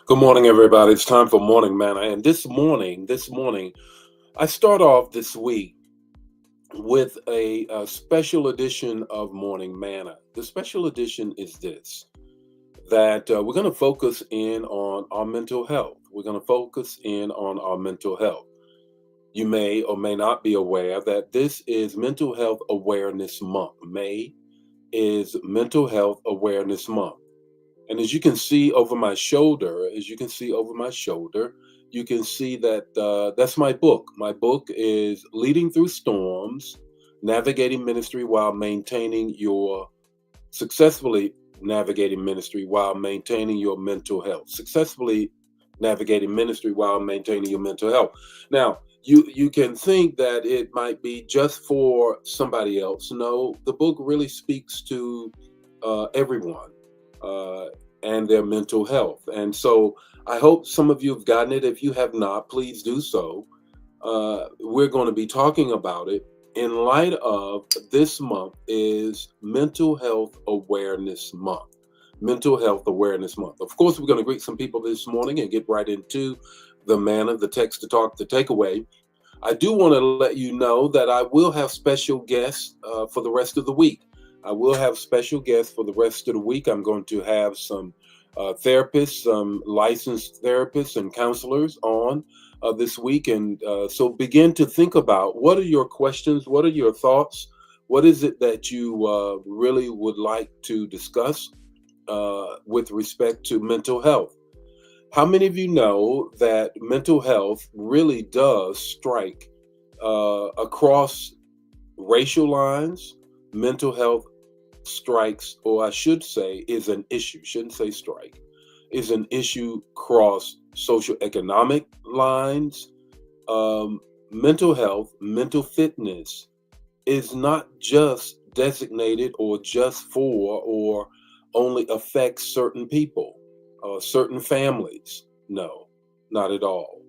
Good morning, everybody. It's time for Morning Manna. And this morning, I start off this week with a special edition of Morning Manna. The special edition is this that we're going to focus in on our mental health. We're going to focus in on our mental health. You may or may not be aware that this is Mental Health Awareness Month. May is Mental Health Awareness Month. And as you can see over my shoulder, you can see that that's my book. My book is Leading Through Storms, Navigating Ministry while maintaining your successfully navigating ministry while maintaining your mental health. Successfully navigating ministry while maintaining your mental health. Now, you can think that it might be just for somebody else. No, the book really speaks to everyone uh, and their mental health. And so I hope some of you have gotten it. If you have not, please do so. We're going to be talking about it in light of this month is Mental Health Awareness Month. Mental Health Awareness Month. Of course, we're going to greet some people this morning and get right into the manna, the text to talk, the takeaway. I do want to let you know that I will have special guests for the rest of the week. I will have special guests for the rest of the week. I'm going to have some therapists, some licensed therapists and counselors on this week. And so begin to think about what are your questions? What are your thoughts? What is it that you really would like to discuss with respect to mental health? How many of you know that mental health really does strike across racial lines? Mental health strikes, or I should say, is an issue, shouldn't say strike, is an issue across social economic lines. Um, Mental health, mental fitness is not just designated or just for or only affects certain people, certain families. No, not at all.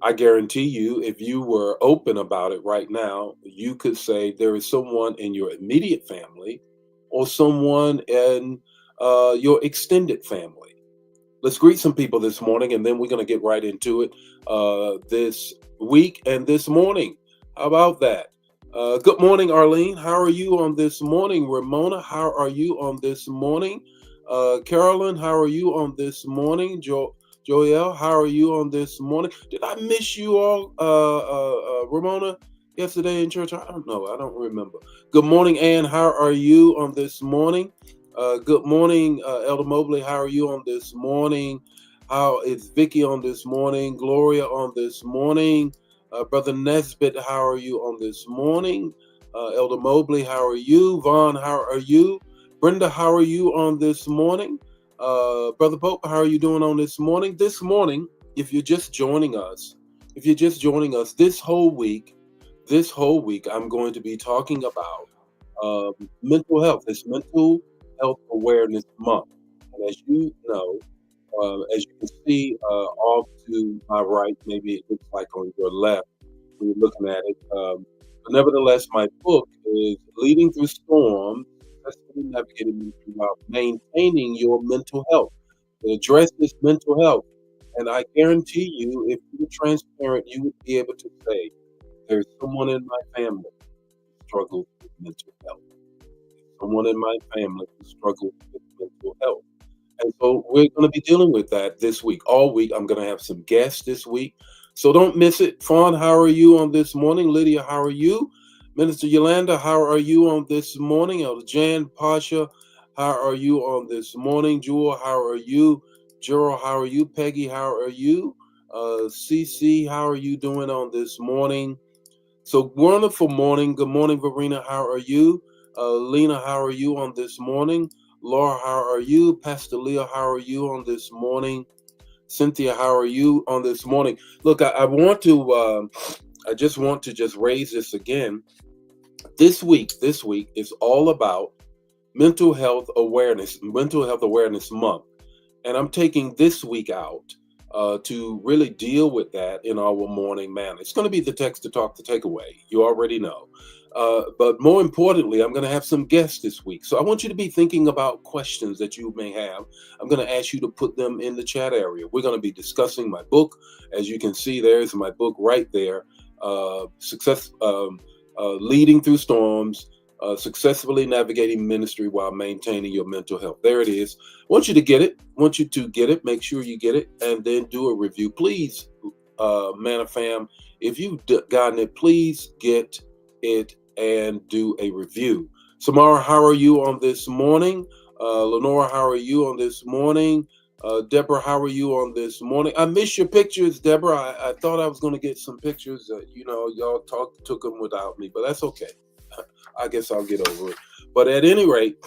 I guarantee you, if you were open about it right now, you could say there is someone in your immediate family or someone in your extended family. Let's greet some people this morning, and then we're going to get right into it this week and this morning. How about that? Good morning, Arlene. How are you on this morning? Ramona, how are you on this morning? Carolyn, how are you on this morning? Joel, how are you on this morning? Did I miss you all, Ramona, yesterday in church? I don't know. I don't remember. Good morning, Ann. How are you on this morning? Good morning, Elder Mobley. How are you on this morning? How is Vicky on this morning? Gloria on this morning. Brother Nesbitt, how are you on this morning? Elder Mobley, how are you? Vaughn, how are you? Brenda, how are you on this morning? Brother Pope, how are you doing on this morning? This morning, if you're just joining us, this whole week, I'm going to be talking about mental health. It's Mental Health Awareness Month. And as you know, as you can see off to my right, maybe it looks like on your left when you're looking at it. But nevertheless, my book is Leading Through Storms, Successfully Navigating Ministry while Maintaining Your Mental Health. It addresses mental health. And I guarantee you, if you were transparent, you would be able to say, there's someone in my family who struggles with mental health. Someone in my family who struggles with mental health. And so we're going to be dealing with that this week. All week, I'm going to have some guests this week. So don't miss it. Fawn, how are you on this morning? Lydia, how are you? Minister Yolanda, how are you on this morning? Elder Jan, Pasha, how are you on this morning? Jewel, how are you? Gerald, how are you? Peggy, how are you? CC, how are you doing on this morning? So wonderful morning. Good morning, Verena. How are you? Lena, how are you on this morning? Laura, how are you? Pastor Leah, how are you on this morning? Cynthia, how are you on this morning? Look, I want to, I just want to just raise this again. This week is all about Mental Health Awareness Month. And I'm taking this week out to really deal with that in our morning manner. It's going to be the text to talk, the takeaway. You already know. But more importantly, I'm going to have some guests this week. So I want you to be thinking about questions that you may have. I'm going to ask you to put them in the chat area. We're going to be discussing my book. As you can see, there's my book right there. Leading Through Storms, Successfully Navigating Ministry While Maintaining Your Mental Health. There it is. I want you to get it. Want you to get it. Make sure you get it, and then do a review. Please, Manna fam, if you've gotten it, please get it and do a review. Samara, how are you on this morning? Lenora, how are you on this morning? Deborah, how are you on this morning? I miss your pictures, Deborah. I thought I was going to get some pictures. Y'all took them without me, but that's okay. I guess I'll get over it. But at any rate,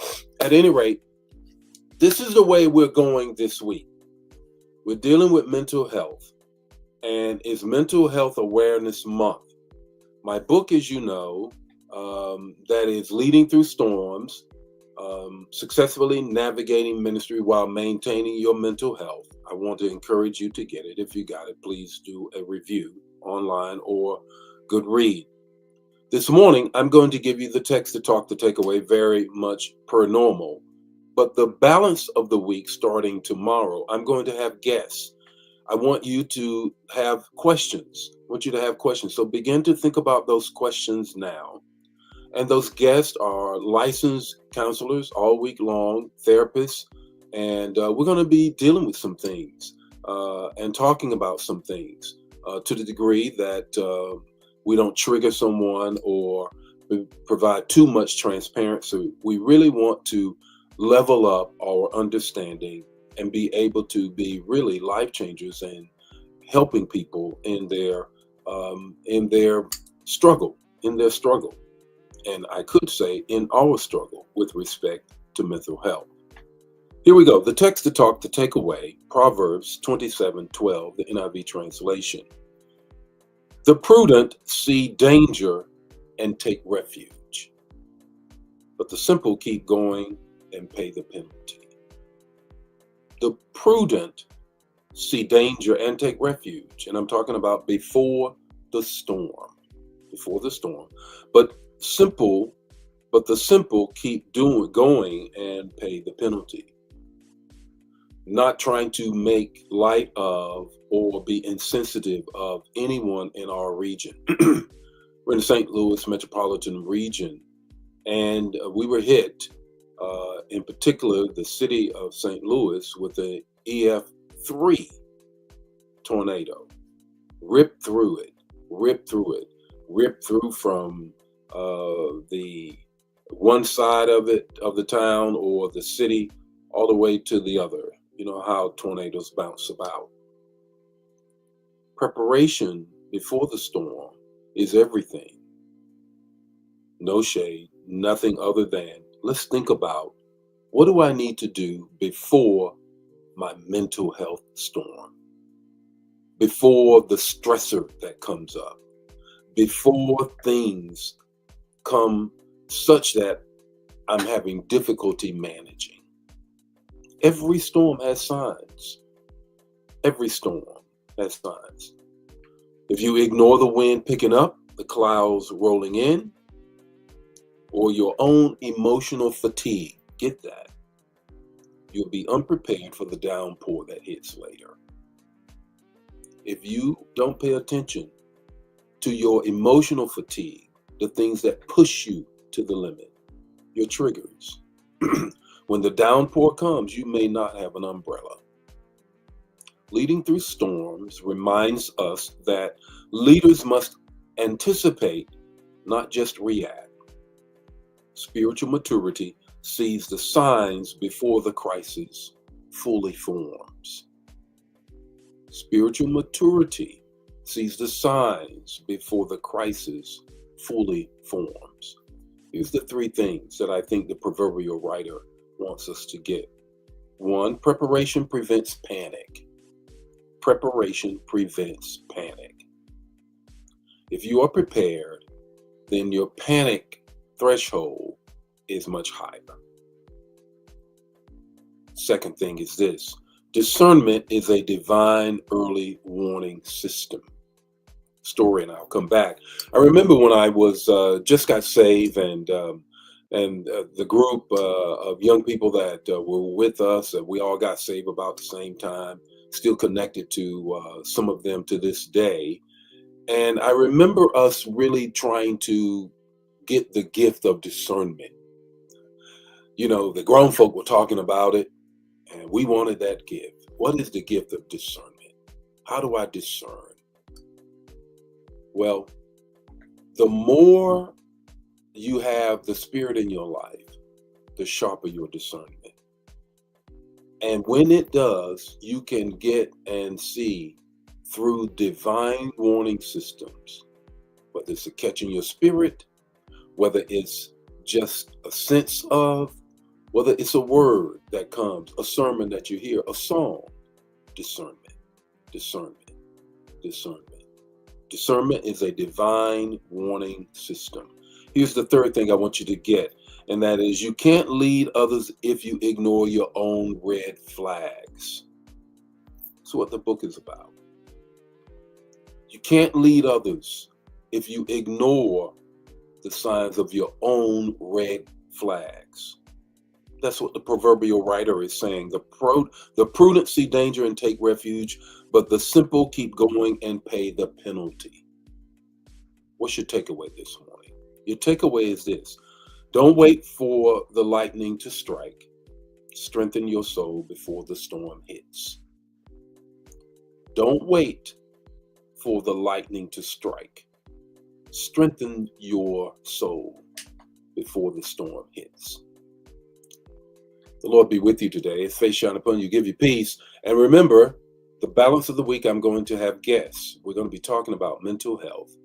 this is the way we're going this week. We're dealing with mental health, and it's Mental Health Awareness Month. My book, as you know, that is Leading Through Storms, Successfully Navigating Ministry While Maintaining Your Mental Health. I want to encourage you to get it. If you got it, please do a review online or good read. This morning, I'm going to give you the text to talk, the takeaway, very much per normal. But the balance of the week starting tomorrow, I'm going to have guests. I want you to have questions. So begin to think about those questions now. And those guests are licensed counselors all week long, therapists, and we're going to be dealing with some things and talking about some things to the degree that we don't trigger someone or provide too much transparency. We really want to level up our understanding and be able to be really life changers and helping people in their struggle, and I could say in our struggle with respect to mental health. Here we go. The text to talk, the takeaway, Proverbs 27:12, the NIV translation. The prudent see danger and take refuge, but the simple keep going and pay the penalty. The prudent see danger and take refuge, and I'm talking about before the storm. But the simple keep going and pay the penalty. Not trying to make light of or be insensitive of anyone in our region. We're in the St. Louis metropolitan region, and we were hit, in particular, the city of St. Louis, with an EF3 tornado. Ripped through from the one side of the town or the city all the way to the other. You know how tornadoes bounce about. Preparation before the storm is everything. No shade, nothing other than let's think about, what do I need to do before my mental health storm? Before the stressor that comes up? Before things come such that I'm having difficulty managing? Every storm has signs. If you ignore the wind picking up, the clouds rolling in, or your own emotional fatigue, get that, you'll be unprepared for the downpour that hits later. If you don't pay attention to your emotional fatigue, the things that push you to the limit, your triggers, when the downpour comes, you may not have an umbrella. Leading Through Storms reminds us that leaders must anticipate, not just react. Spiritual maturity sees the signs before the crisis fully forms. Spiritual maturity sees the signs before the crisis fully forms. Here's the three things that I think the proverbial writer wants us to get. One, preparation prevents panic. If you are prepared, then your panic threshold is much higher. Second thing is this: Discernment is a divine early warning system. Story, and I'll come back. I remember when I was just got saved, and the group of young people that were with us, we all got saved about the same time. Still connected to some of them to this day, and I remember us really trying to get the gift of discernment. The grown folk were talking about it, and we wanted that gift. What is the gift of discernment? How do I discern? Well, the more you have the Spirit in your life, the sharper your discernment. And when it does, you can get and see through divine warning systems, whether it's a catch in your spirit, whether it's just a sense of, whether it's a word that comes, a sermon that you hear, a song. Discernment, discernment, discernment. Discernment is a divine warning system. Here's the third thing I want you to get, and that is you can't lead others if you ignore your own red flags. That's what the book is about. You can't lead others if you ignore the signs of your own red flags. That's what the proverbial writer is saying. The prudent see danger and take refuge, but the simple keep going and pay the penalty. What's your takeaway this morning? Your takeaway is this: don't wait for the lightning to strike. Strengthen your soul before the storm hits. Don't wait for the lightning to strike. Strengthen your soul before the storm hits. The Lord be with you today. His face shine upon you, give you peace. And remember, the balance of the week, I'm going to have guests. We're going to be talking about mental health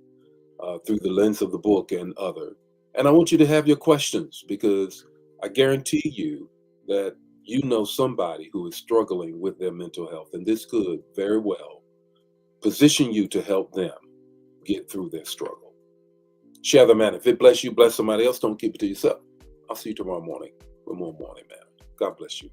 through the lens of the book and other. And I want you to have your questions, because I guarantee you that you know somebody who is struggling with their mental health. And this could very well position you to help them get through their struggle. Share the man. If it bless you, bless somebody else. Don't keep it to yourself. I'll see you tomorrow morning with more Morning Manna. God bless you.